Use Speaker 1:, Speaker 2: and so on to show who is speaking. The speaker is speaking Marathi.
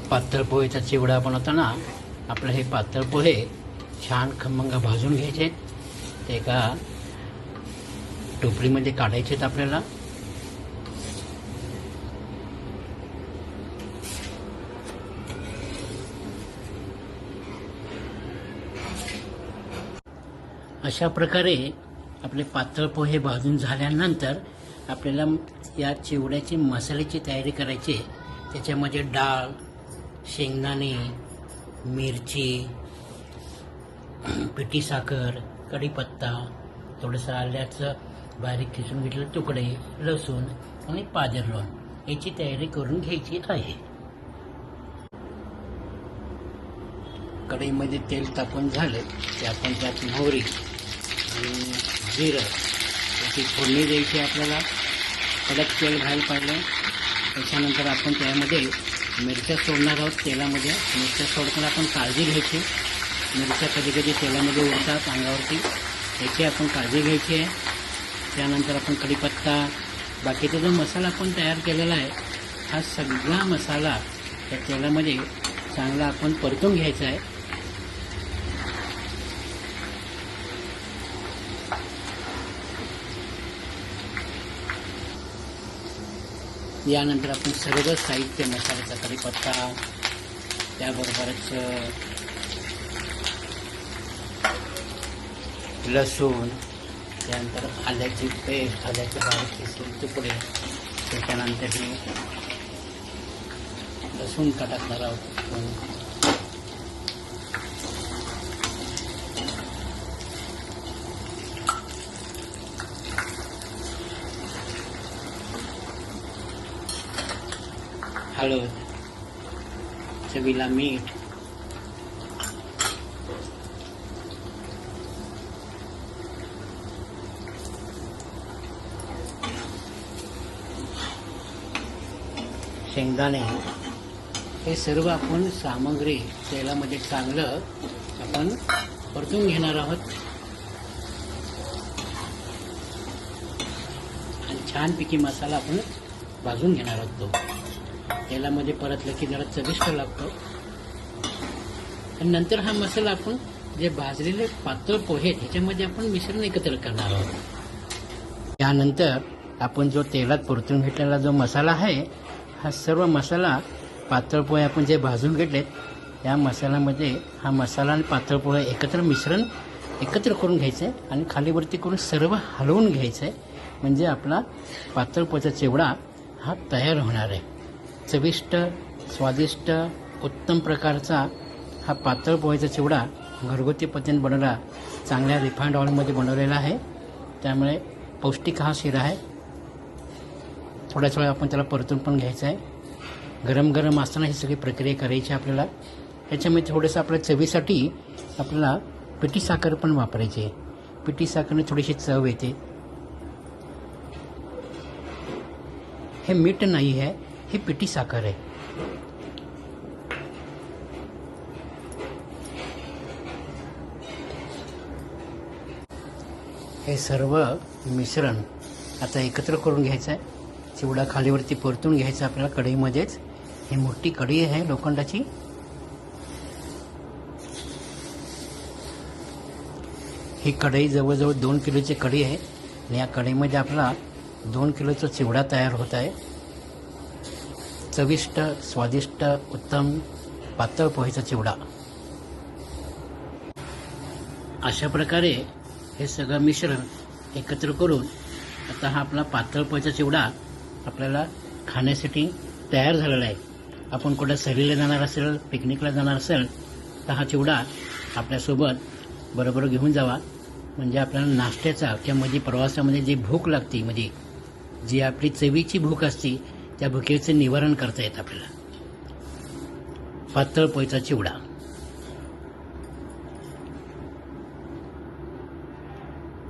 Speaker 1: पातळ पोहेचा चिवडा बनवताना आपलं हे पातळ पोहे छान खमंग भाजून घ्यायचे आहेत. ते एका टोपलीमध्ये काढायचे आहेत आपल्याला. अशा प्रकारे आपले पातळ पोहे भाजून झाल्यानंतर आपल्याला या चिवड्याची मसाल्याची तयारी करायची आहे. त्याच्यामध्ये डाळ, शेंगदाणे, मिरची, पिठी साखर, कढीपत्ता, थोडंसं आल्याचं बारीक किसून घेतलेले तुकडे, लसूण आणि पाजेर याची तयारी करून घ्यायची आहे. कढईमध्ये तेल तापून झाले की आपण त्यात मोहरी आणि जिरं याची फोडणी द्यायची. आपल्याला कडक तेल घालायला पाहिजे. त्याच्यानंतर आपण त्यामध्ये मिरच्या सोडणार आहोत. तेलामध्ये मिरच्या सोडताना आपण काळजी घ्यायची. मिरच्या कधी कधी तेलामध्ये उडतात अंगावरती, याची आपण काळजी घ्यायची आहे. त्यानंतर आपण कढीपत्ता, बाकीचा जो मसाला आपण तयार केलेला आहे हा सगळा मसाला त्या तेलामध्ये चांगला आपण परतून घ्यायचा आहे. यानंतर आपण सर्व साहित्य मसाल्याचा कढीपत्ता, त्याबरोबरच लसूण, त्यानंतर आल्याची पेस्ट, आल्याचे बारीक किसून तुकडे, त्याच्यानंतर हे लसूण टाकणार आहोत. हळद, चवीला मीठ, शेंगदाणे, हे सर्व आपण सामग्री तेलामध्ये चांगलं आपण परतून घेणार आहोत. आणि छानपैकी मसाला आपण भाजून घेणार आहोत. तो तेलामध्ये परतलं की जरा चविष्ट लागतो. आणि नंतर हा मसाला आपण जे भाजलेले पातळ पोहे ह्याच्यामध्ये आपण मिश्रण एकत्र करणार आहोत. त्यानंतर आपण जो तेलात परतून घेतलेला जो मसाला आहे हा सर्व मसाला पातळ पोहे आपण जे भाजून घेतलेत या मसाल्यामध्ये हा मसाला आणि पातळ पोहे मिश्रण एकत्र करून घ्यायचं आहे आणि खालीवरती करून सर्व हलवून घ्यायचं आहे. म्हणजे आपला पातळ पोहेचा चिवडा हा तयार होणार आहे. चविष्ट, स्वादिष्ट, उत्तम प्रकारचा हा पातळ पोहेचा चिवडा घरगुती पद्धतीने बनवला, चांगल्या रिफाइंड ऑइलमध्ये बनवलेला आहे. त्यामुळे पौष्टिक हा शिरा आहे. थोड्याच वेळा आपण त्याला परतून पण घ्यायचं आहे. गरम गरम असताना ही सगळी प्रक्रिया करायची आपल्याला. ह्याच्यामध्ये थोडंसं आपल्या चवीसाठी आपल्याला पिठी साखर पण वापरायची आहे. पिठी साखरने थोडीशी चव येते. हे मीठ नाही आहे, हे पिठी साखर आहे. हे सर्व मिश्रण आता एकत्र करून घ्यायचं आहे. चिवडा खालीवरती परतून घ्यायचा आपल्याला कढईमध्येच. ही मोठी कढई आहे लोखंडाची. ही कढई जवळजवळ 2 किलोची कढई आहे आणि या कढईमध्ये आपला 2 किलोचा चिवडा तयार होत आहे. चविष्ट, स्वादिष्ट, उत्तम पातळ पोहेचा चिवडा. अशा प्रकारे हे सगळं मिश्रण एकत्र करून आता हा आपला पातळ पोहेचा चिवडा आपल्याला खाण्यासाठी तयार झालेला आहे. आपण कुठं सहलीला जाणार असेल, पिकनिकला जाणार असेल तर हा चिवडा आपल्यासोबत बरोबर घेऊन जावा. म्हणजे आपल्याला नाश्त्याचा किंवा मध्ये प्रवासामध्ये जी भूक लागते, म्हणजे जी आपली चवीची भूक असते त्या भुकेचे निवारण करता येतं आपल्याला. पातळ पोहेचा चिवडा.